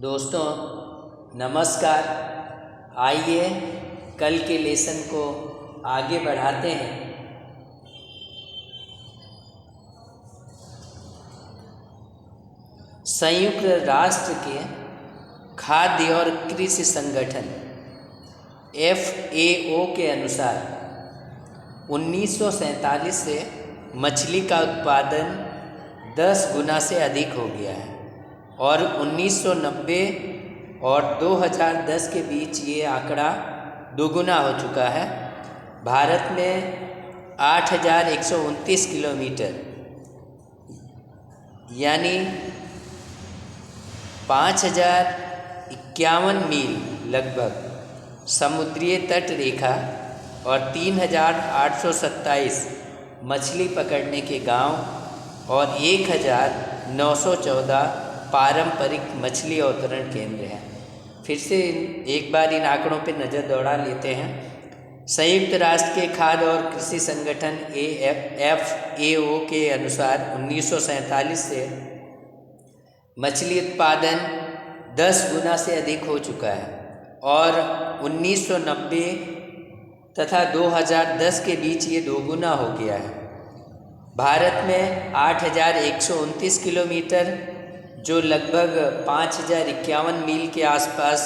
दोस्तों नमस्कार। आइए कल के लेसन को आगे बढ़ाते हैं। संयुक्त राष्ट्र के खाद्य और कृषि संगठन FAO के अनुसार 1947 से मछली का उत्पादन 10 गुना से अधिक हो गया है और 1990 और 2010 के बीच ये आंकड़ा दोगुना हो चुका है। भारत में 8,129 किलोमीटर यानी 5,051 मील लगभग समुद्रीय तट रेखा और 3,827 मछली पकड़ने के गांव और 1,914 पारंपरिक मछली अवतरण केंद्र हैं। फिर से एक बार इन आंकड़ों पर नज़र दौड़ा लेते हैं। संयुक्त राष्ट्र के खाद्य और कृषि संगठन FAO के अनुसार 1947 से मछली उत्पादन 10 गुना से अधिक हो चुका है और 1990 तथा 2010 के बीच ये दोगुना हो गया है। भारत में 8,129 किलोमीटर जो लगभग 5,051 मील के आसपास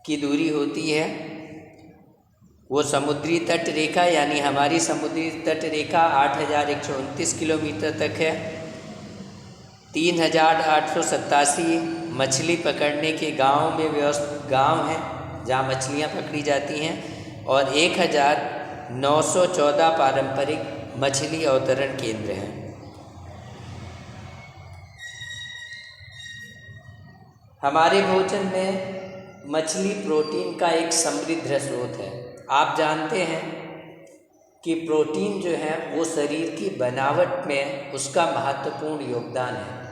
की दूरी होती है वो समुद्री तट रेखा यानी हमारी समुद्री तट रेखा 8,129 किलोमीटर तक है। 3,887 मछली पकड़ने के गाँव में गाँव हैं जहाँ मछलियाँ पकड़ी जाती हैं और 1,914 पारंपरिक मछली अवतरण केंद्र हैं। हमारे भोजन में मछली प्रोटीन का एक समृद्ध स्रोत है। आप जानते हैं कि प्रोटीन जो है वो शरीर की बनावट में उसका महत्वपूर्ण योगदान है।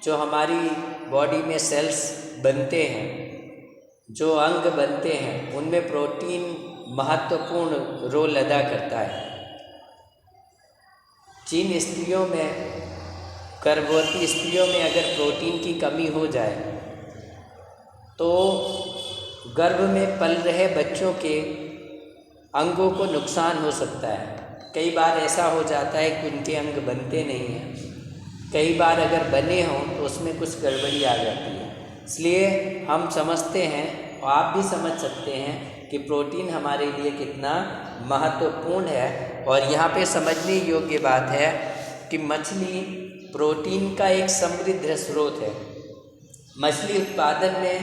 जो हमारी बॉडी में सेल्स बनते हैं, जो अंग बनते हैं, उनमें प्रोटीन महत्वपूर्ण रोल अदा करता है। जिन स्त्रियों में, गर्भवती स्त्रियों में अगर प्रोटीन की कमी हो जाए तो गर्भ में पल रहे बच्चों के अंगों को नुकसान हो सकता है। कई बार ऐसा हो जाता है कि उनके अंग बनते नहीं हैं। कई बार अगर बने हों तो उसमें कुछ गड़बड़ी आ जाती है। इसलिए हम समझते हैं और आप भी समझ सकते हैं कि प्रोटीन हमारे लिए कितना महत्वपूर्ण है। और यहाँ पे समझने योग्य बात है कि मछली प्रोटीन का एक समृद्ध स्रोत है। मछली उत्पादन में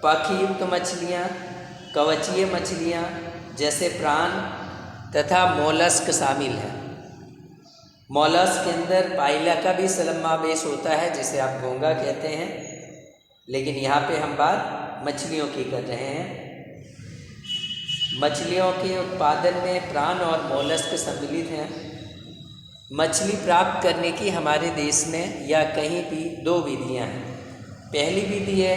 पंखयुक्त मछलियाँ, कवचीय मछलियाँ जैसे प्राण तथा मोलस्क शामिल हैं। मोलस्क के अंदर पाइला का भी समावेश होता है जिसे आप घोंगा कहते हैं, लेकिन यहाँ पे हम बात मछलियों की कर रहे हैं। मछलियों के उत्पादन में प्राण और मोलस्क सम्मिलित हैं। मछली प्राप्त करने की हमारे देश में या कहीं भी दो विधियाँ हैं। पहली विधि है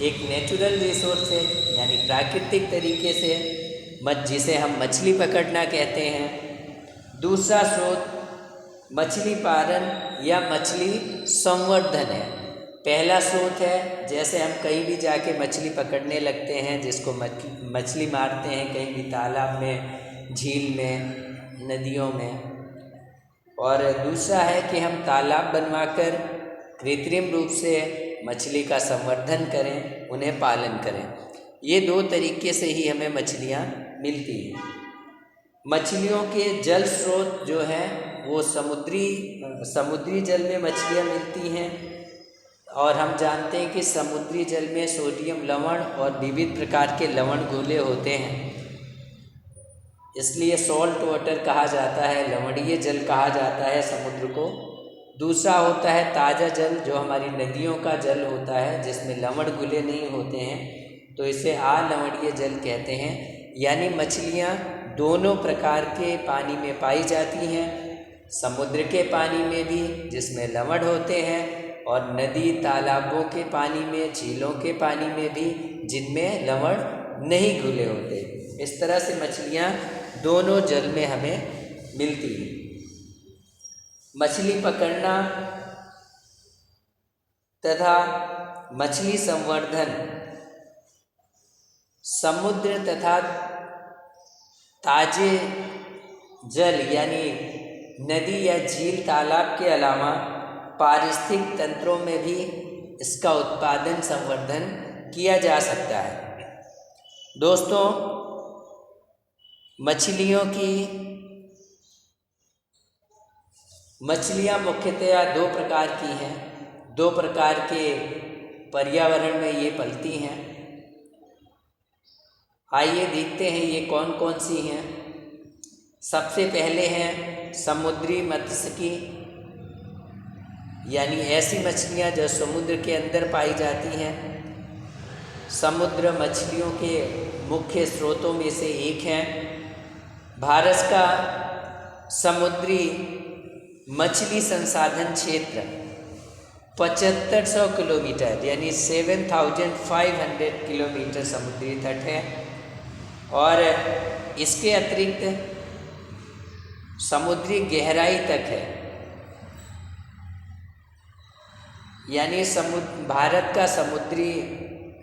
एक नेचुरल रिसोर्स है यानी प्राकृतिक तरीके से जिसे हम मछली पकड़ना कहते हैं। दूसरा स्रोत मछली पालन या मछली संवर्धन है। पहला स्रोत है जैसे हम कहीं भी जाके मछली पकड़ने लगते हैं, जिसको मछली मारते हैं कहीं भी तालाब में, झील में, नदियों में। और दूसरा है कि हम तालाब बनवाकर कृत्रिम रूप से मछली का संवर्धन करें, उन्हें पालन करें। ये दो तरीके से ही हमें मछलियाँ मिलती हैं। मछलियों के जल स्रोत जो हैं वो समुद्री जल में मछलियाँ मिलती हैं और हम जानते हैं कि समुद्री जल में सोडियम लवण और विविध प्रकार के लवण घुले होते हैं, इसलिए सॉल्ट वाटर कहा जाता है, लवणीय जल कहा जाता है समुद्र को। दूसरा होता है ताज़ा जल जो हमारी नदियों का जल होता है जिसमें लवण घुले नहीं होते हैं, तो इसे अलवणीय जल कहते हैं। यानी मछलियाँ दोनों प्रकार के पानी में पाई जाती हैं, समुद्र के पानी में भी जिसमें लवण होते हैं और नदी तालाबों के पानी में, झीलों के पानी में भी जिनमें लवण नहीं घुले होते। इस तरह से मछलियाँ दोनों जल में हमें मिलती हैं। मछली पकड़ना तथा मछली संवर्धन समुद्र तथा ताजे जल यानी नदी या झील तालाब के अलावा पारिस्थितिक तंत्रों में भी इसका उत्पादन संवर्धन किया जा सकता है। दोस्तों, मछलियाँ मुख्यतया दो प्रकार की हैं। दो प्रकार के पर्यावरण में ये पलती हैं। आइए देखते हैं ये कौन कौन सी हैं। सबसे पहले हैं समुद्री मत्स्यिकी, यानी ऐसी मछलियाँ जो समुद्र के अंदर पाई जाती हैं। समुद्र मछलियों के मुख्य स्रोतों में से एक है। भारत का समुद्री मछली संसाधन क्षेत्र 7500 किलोमीटर यानी 7500 किलोमीटर समुद्री तट है, और इसके अतिरिक्त समुद्री गहराई तक है। यानी भारत का समुद्री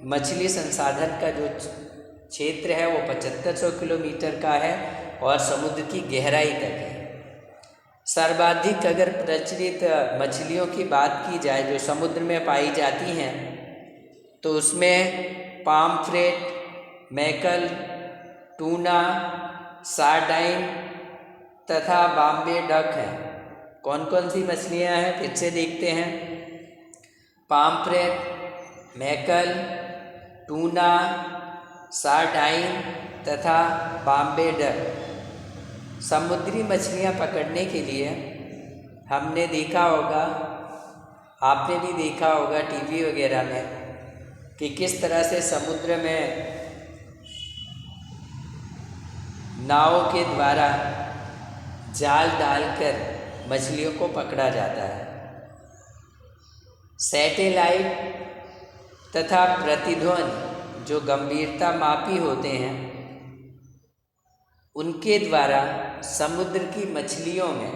मछली संसाधन का जो क्षेत्र है वो 7500 किलोमीटर का है और समुद्र की गहराई तक है। सर्वाधिक अगर प्रचलित मछलियों की बात की जाए जो समुद्र में पाई जाती हैं, तो उसमें पामफ्रेट, मैकल, टूना, सार्डाइन तथा बॉम्बे डक है। कौन कौन सी मछलियां हैं फिर से देखते हैं। पामफ्रेट, मैकल, टूना, सार्डाइन तथा बॉम्बे डक। समुद्री मछलियाँ पकड़ने के लिए हमने देखा होगा, आपने भी देखा होगा टीवी वगैरह में, कि किस तरह से समुद्र में नाव के द्वारा जाल डालकर मछलियों को पकड़ा जाता है। सैटेलाइट तथा प्रतिध्वनि जो गंभीरता मापी होते हैं, उनके द्वारा समुद्र की मछलियों में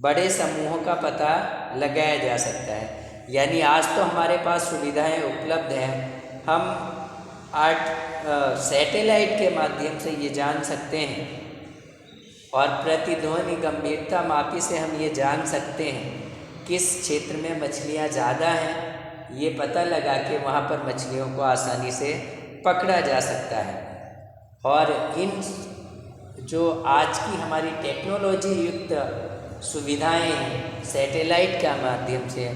बड़े समूहों का पता लगाया जा सकता है। यानी आज तो हमारे पास सुविधाएं उपलब्ध हैं, हम सैटेलाइट के माध्यम से ये जान सकते हैं, और प्रतिध्वनि गंभीरता मापी से हम ये जान सकते हैं किस क्षेत्र में मछलियाँ ज़्यादा हैं। ये पता लगा के वहाँ पर मछलियों को आसानी से पकड़ा जा सकता है। और इन जो आज की हमारी टेक्नोलॉजी युक्त सुविधाएं हैं सैटेलाइट के माध्यम से,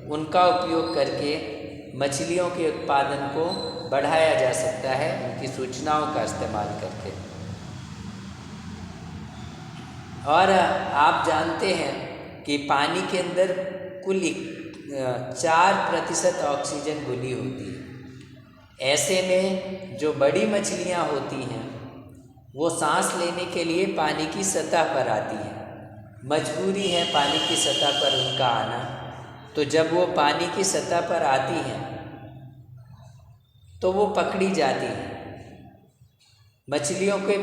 उनका उपयोग करके मछलियों के उत्पादन को बढ़ाया जा सकता है, उनकी सूचनाओं का इस्तेमाल करके। और आप जानते हैं कि पानी के अंदर कुल 4% ऑक्सीजन घुली होती है। ऐसे में जो बड़ी मछलियाँ होती हैं वो सांस लेने के लिए पानी की सतह पर आती हैं। मजबूरी है पानी की सतह पर उनका आना। तो जब वो पानी की सतह पर आती हैं तो वो पकड़ी जाती हैं। मछलियों के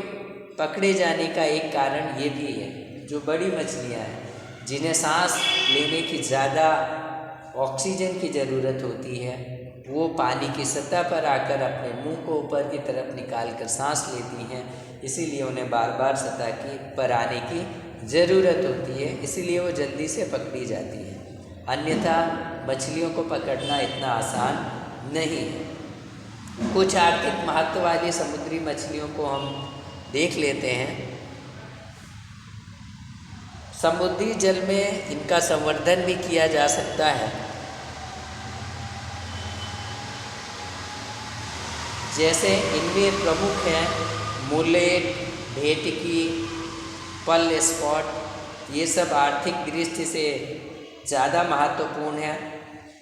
पकड़े जाने का एक कारण ये भी है, जो बड़ी मछलियाँ हैं जिन्हें सांस लेने की ज़्यादा ऑक्सीजन की ज़रूरत होती है, वो पानी की सतह पर आकर अपने मुंह को ऊपर की तरफ निकाल कर सांस लेती हैं। इसीलिए उन्हें बार बार सतह की पर आने की ज़रूरत होती है, इसीलिए वो जल्दी से पकड़ी जाती है। अन्यथा मछलियों को पकड़ना इतना आसान नहीं है। कुछ आर्थिक महत्व वाली समुद्री मछलियों को हम देख लेते हैं। समुद्री जल में इनका संवर्धन भी किया जा सकता है। जैसे इनमें प्रमुख हैं मुलेट, भेटकी, पल स्पॉट। ये सब आर्थिक दृष्टि से ज़्यादा महत्वपूर्ण है।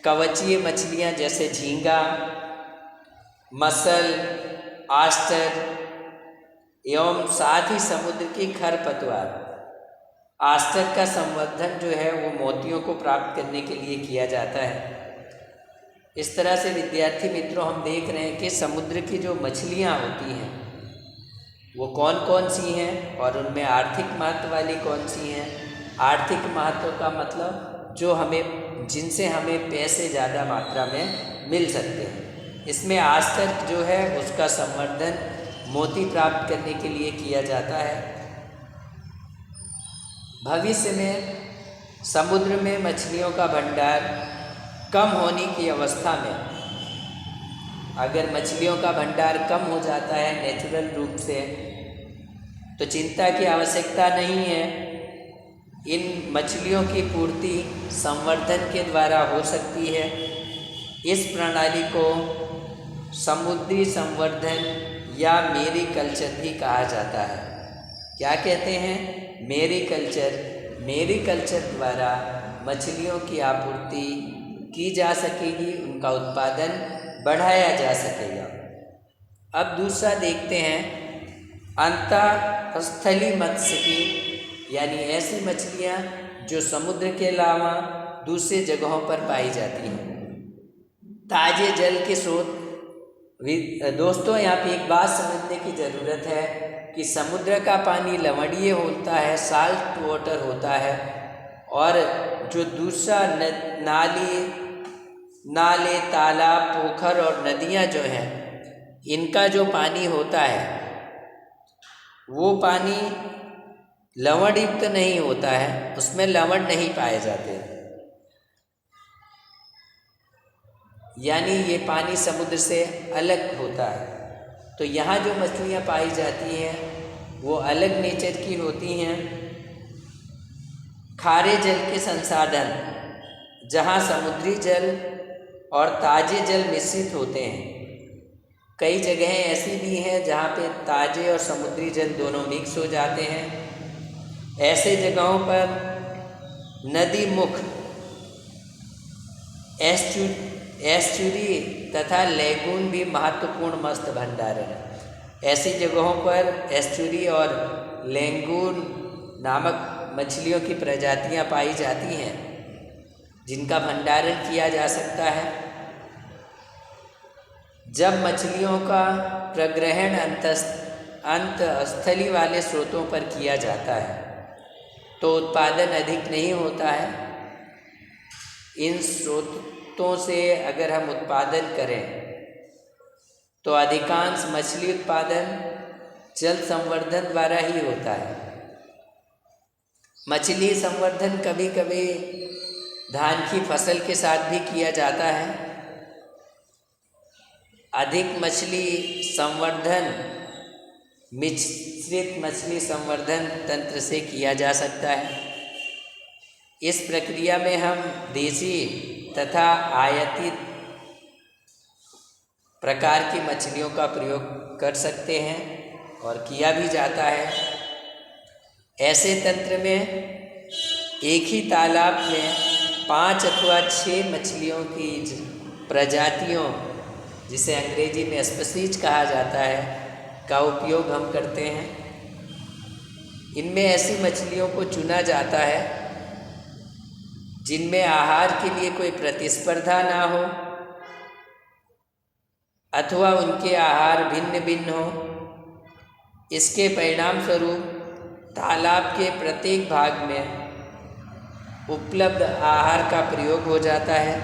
कवचीय मछलियाँ जैसे झींगा, मसल, आस्टर एवं साथ ही समुद्र की खरपतवार। आस्टर का संवर्धन जो है वो मोतियों को प्राप्त करने के लिए किया जाता है। इस तरह से विद्यार्थी मित्रों, हम देख रहे हैं कि समुद्र की जो मछलियाँ होती हैं वो कौन कौन सी हैं और उनमें आर्थिक महत्व वाली कौन सी हैं। आर्थिक महत्व का मतलब जो हमें जिनसे हमें पैसे ज़्यादा मात्रा में मिल सकते हैं। इसमें आज तक जो है उसका संवर्धन मोती प्राप्त करने के लिए किया जाता है। भविष्य में समुद्र में मछलियों का भंडार कम होने की अवस्था में, अगर मछलियों का भंडार कम हो जाता है नेचुरल रूप से, तो चिंता की आवश्यकता नहीं है। इन मछलियों की पूर्ति संवर्धन के द्वारा हो सकती है। इस प्रणाली को समुद्री संवर्धन या मेरीकल्चर भी कहा जाता है। क्या कहते हैं? मेरीकल्चर। मेरीकल्चर द्वारा मछलियों की आपूर्ति की जा सकेगी, उनका उत्पादन बढ़ाया जा सकेगा। अब दूसरा देखते हैं अंतःस्थली मत्स्य की, यानी ऐसी मछलियाँ जो समुद्र के अलावा दूसरे जगहों पर पाई जाती हैं। ताजे जल के स्रोत। दोस्तों, यहाँ पे एक बात समझने की ज़रूरत है कि समुद्र का पानी लवणीय होता है, साल्ट वाटर होता है, और जो दूसरा नाले, तालाब, पोखर और नदियाँ जो हैं, इनका जो पानी होता है वो पानी लवण युक्त नहीं होता है, उसमें लवण नहीं पाए जाते, यानी ये पानी समुद्र से अलग होता है। तो यहाँ जो मछलियाँ पाई जाती हैं वो अलग नेचर की होती हैं। खारे जल के संसाधन, जहाँ समुद्री जल और ताजे जल मिश्रित होते हैं। कई जगहें ऐसी भी हैं जहाँ पे ताजे और समुद्री जल दोनों मिक्स हो जाते हैं। ऐसे जगहों पर नदी मुख, एस्चुरी तथा लेगून भी महत्वपूर्ण मत्स्य भंडारण है। ऐसी जगहों पर एस्चुरी और लेगून नामक मछलियों की प्रजातियां पाई जाती हैं, जिनका भंडारण किया जा सकता है। जब मछलियों का प्रग्रहण अंतःस्थली वाले स्रोतों पर किया जाता है तो उत्पादन अधिक नहीं होता है। इन स्रोतों से अगर हम उत्पादन करें तो अधिकांश मछली उत्पादन जल संवर्धन द्वारा ही होता है। मछली संवर्धन कभी कभी धान की फसल के साथ भी किया जाता है। अधिक मछली संवर्धन मिश्रित मछली संवर्धन तंत्र से किया जा सकता है। इस प्रक्रिया में हम देसी तथा आयातित प्रकार की मछलियों का प्रयोग कर सकते हैं और किया भी जाता है। ऐसे तंत्र में एक ही तालाब में 5 अथवा 6 मछलियों की प्रजातियों, जिसे अंग्रेजी में स्पीशीज कहा जाता है, का उपयोग हम करते हैं। इनमें ऐसी मछलियों को चुना जाता है जिनमें आहार के लिए कोई प्रतिस्पर्धा ना हो अथवा उनके आहार भिन्न भिन्न हो। इसके परिणाम स्वरूप तालाब के प्रत्येक भाग में उपलब्ध आहार का प्रयोग हो जाता है।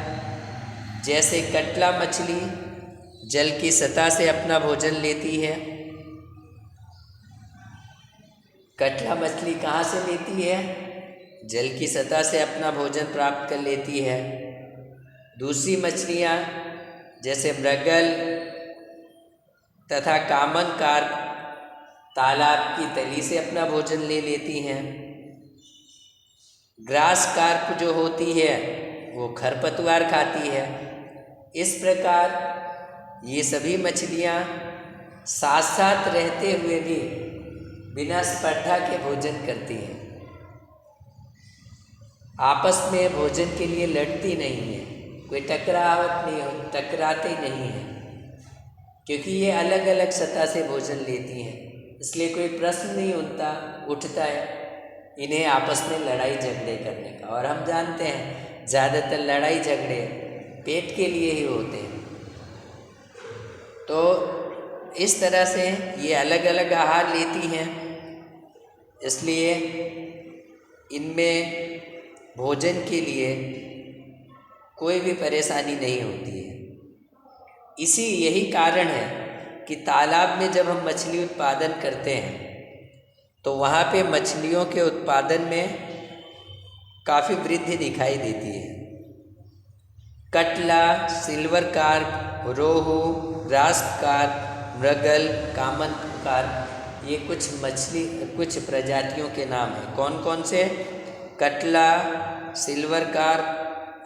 जैसे कटला मछली जल की सतह से अपना भोजन लेती है। कटला मछली कहाँ से लेती है? जल की सतह से अपना भोजन प्राप्त कर लेती है। दूसरी मछलियाँ जैसे मृगल तथा कामन कार्प तालाब की तली से अपना भोजन ले लेती हैं। ग्रास कार्प जो होती है वो खरपतवार खाती है। इस प्रकार ये सभी मछलियाँ साथ साथ रहते हुए भी बिना स्पर्धा के भोजन करती हैं। आपस में भोजन के लिए लड़ती नहीं है, कोई टकरावट नहीं हो, टकराते नहीं हैं, क्योंकि ये अलग अलग सतह से भोजन लेती हैं। इसलिए कोई प्रश्न नहीं उठता है इन्हें आपस में लड़ाई झगड़े करने का। और हम जानते हैं ज़्यादातर लड़ाई झगड़े पेट के लिए ही होते हैं। तो इस तरह से ये अलग अलग आहार लेती हैं, इसलिए इनमें भोजन के लिए कोई भी परेशानी नहीं होती है। यही कारण है कि तालाब में जब हम मछली उत्पादन करते हैं तो वहाँ पे मछलियों के उत्पादन में काफ़ी वृद्धि दिखाई देती है। कटला, सिल्वर कार्प, रोहू, ग्रास कार्प, मृगल, कामन कार्प, ये कुछ प्रजातियों के नाम हैं। कौन कौन से? कटला, सिल्वर कार्प,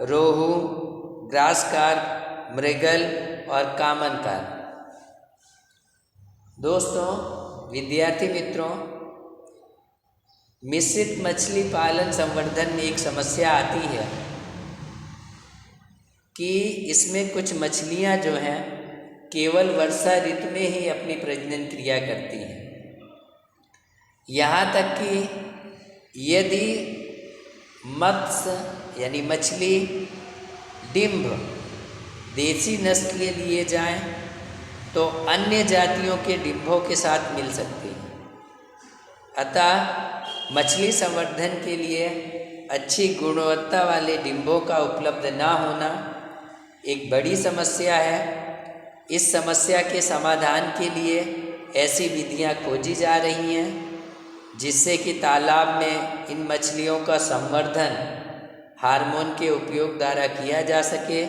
रोहू, ग्रास कार्प, मृगल और कामन कार्प। दोस्तों, विद्यार्थी मित्रों, मिश्रित मछली पालन संवर्धन में एक समस्या आती है कि इसमें कुछ मछलियां जो हैं केवल वर्षा ऋतु में ही अपनी प्रजनन क्रिया करती हैं। यहाँ तक कि यदि मत्स्य यानी मछली डिंभ देसी नस्ल के लिए जाएं तो अन्य जातियों के डिंभों के साथ मिल सकती हैं। अतः मछली संवर्धन के लिए अच्छी गुणवत्ता वाले डिंभों का उपलब्ध ना होना एक बड़ी समस्या है। इस समस्या के समाधान के लिए ऐसी विधियां खोजी जा रही हैं जिससे कि तालाब में इन मछलियों का संवर्धन हार्मोन के उपयोग द्वारा किया जा सके।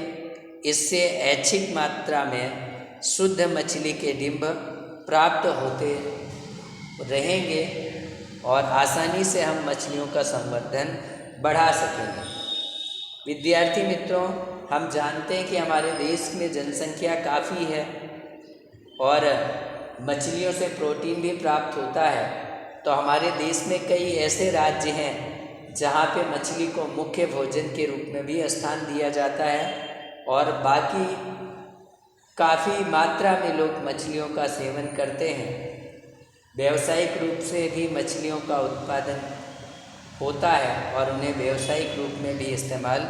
इससे ऐच्छिक मात्रा में शुद्ध मछली के डिंभ प्राप्त होते रहेंगे और आसानी से हम मछलियों का संवर्धन बढ़ा सकेंगे। विद्यार्थी मित्रों, हम जानते हैं कि हमारे देश में जनसंख्या काफ़ी है और मछलियों से प्रोटीन भी प्राप्त होता है। तो हमारे देश में कई ऐसे राज्य हैं जहाँ पे मछली को मुख्य भोजन के रूप में भी स्थान दिया जाता है और बाकी काफ़ी मात्रा में लोग मछलियों का सेवन करते हैं। व्यावसायिक रूप से भी मछलियों का उत्पादन होता है और उन्हें व्यावसायिक रूप में भी इस्तेमाल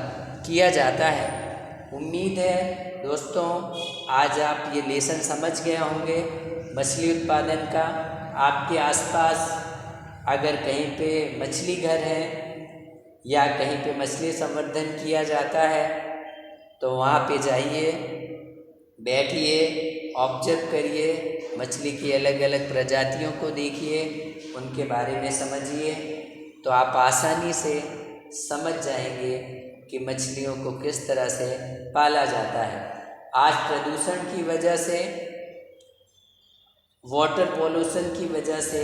किया जाता है। उम्मीद है दोस्तों, आज आप ये लेसन समझ गए होंगे मछली उत्पादन का। आपके आसपास अगर कहीं पे मछली घर है या कहीं पे मछली संवर्धन किया जाता है तो वहाँ पे जाइए, बैठिए, ऑब्जर्व करिए, मछली की अलग अलग प्रजातियों को देखिए, उनके बारे में समझिए, तो आप आसानी से समझ जाएंगे कि मछलियों को किस तरह से पाला जाता है। आज प्रदूषण की वजह से, वाटर पॉल्यूशन की वजह से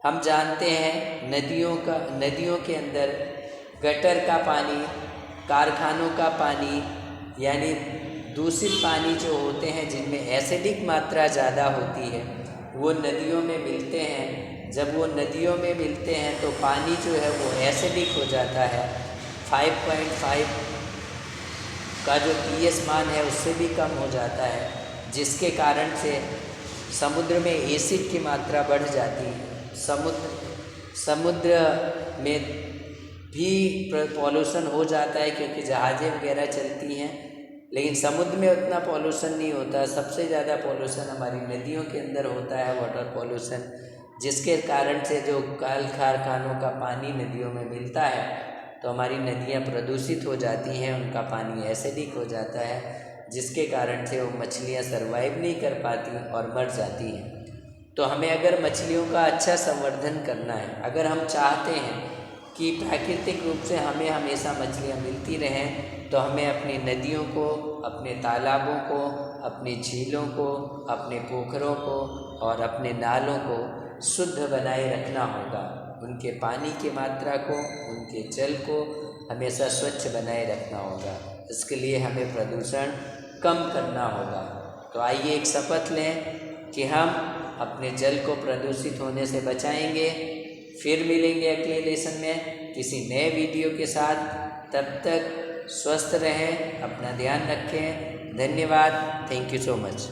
हम जानते हैं नदियों के अंदर गटर का पानी, कारखानों का पानी यानी दूषित पानी जो होते हैं जिनमें एसिडिक मात्रा ज़्यादा होती है वो नदियों में मिलते हैं। जब वो नदियों में मिलते हैं तो पानी जो है वो एसिडिक हो जाता है। 5.5 का जो pH मान है उससे भी कम हो जाता है, जिसके कारण से समुद्र में एसिड की मात्रा बढ़ जाती है। समुद्र में भी पॉल्यूशन हो जाता है क्योंकि जहाज़ें वगैरह चलती हैं, लेकिन समुद्र में उतना पॉल्यूशन नहीं होता। सबसे ज़्यादा पॉल्यूशन हमारी नदियों के अंदर होता है, वाटर पॉल्यूशन, जिसके कारण से जो कल कारखानों का पानी नदियों में मिलता है तो हमारी नदियाँ प्रदूषित हो जाती हैं, उनका पानी एसिडिक हो जाता है, जिसके कारण से वो मछलियाँ सर्वाइव नहीं कर पाती और मर जाती हैं। तो हमें अगर मछलियों का अच्छा संवर्धन करना है, अगर हम चाहते हैं कि प्राकृतिक रूप से हमें हमेशा मछलियाँ मिलती रहें, तो हमें अपनी नदियों को, अपने तालाबों को, अपनी झीलों को, अपने पोखरों को और अपने नालों को शुद्ध बनाए रखना होगा। उनके पानी की मात्रा को, उनके जल को हमेशा स्वच्छ बनाए रखना होगा। इसके लिए हमें प्रदूषण कम करना होगा। तो आइए एक शपथ लें कि हम अपने जल को प्रदूषित होने से बचाएंगे। फिर मिलेंगे अगले लेसन में किसी नए वीडियो के साथ। तब तक स्वस्थ रहें, अपना ध्यान रखें। धन्यवाद। Thank you so much.